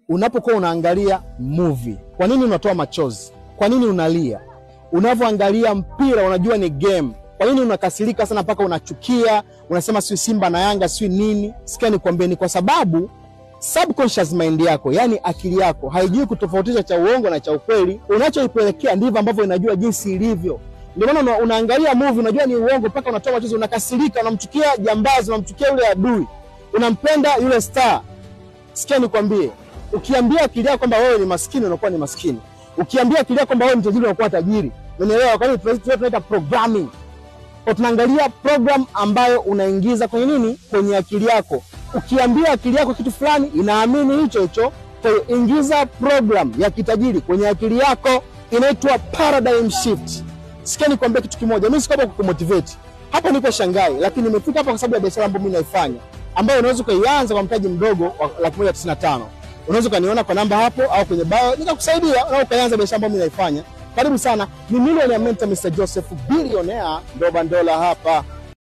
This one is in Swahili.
unapokuwa unaangalia movie, kwa nini unatoa machozi? Kwa nini unalia? Unavyoangalia mpira unajua ni game. Kwa nini unakasirika sana mpaka unachukia, unasema si Simba na Yanga si nini? Sikia nikwambie, ni kwa sababu subconscious mind yako, yani akili yako haijui kutofautisha cha uongo na cha ukweli. Unachoipelekea ndivyo ambavyo inajua jinsi ilivyo. Ndio maana unaangalia movie unajua ni uongo mpaka unatoa machozi, unakasirika, unamchukia jambazi, unamchukia yule adui, unampenda yule star. Sikia nikwambie, ukiambia akili yako kwamba wewe ni maskini unakuwa ni maskini. Ukiambia akili yako kwamba wewe ni tajiri unakuwa tajiri. Umeelewa? Kwa hiyo tunaita programming. Kwa tunaangalia program ambayo unaingiza kwenye nini? Kwenye akili yako. Ukiambia akili yako kitu fulani inaamini hicho hicho. Kwa hiyo ingiza program ya kitajiri kwenye akili yako, inaitwa paradigm shift. Sikia nikwambie kitu kimoja, mimi siko hapa kukumotivate. Hapa niko Shanghai, lakini nimefika hapa kwa sababu ya biashara ambayo mimi naifanya, ambayo unaweza kuianza kwa mtaji mdogo wa 195. Unaweza kaniona kwa namba hapo au kwenye bio nikakusaidia na ukaanza biashara ambayo mimi naifanya. Karibu sana. Ni Millionaire Mentor Mr. Joseph, billionaire ndo bandola hapa.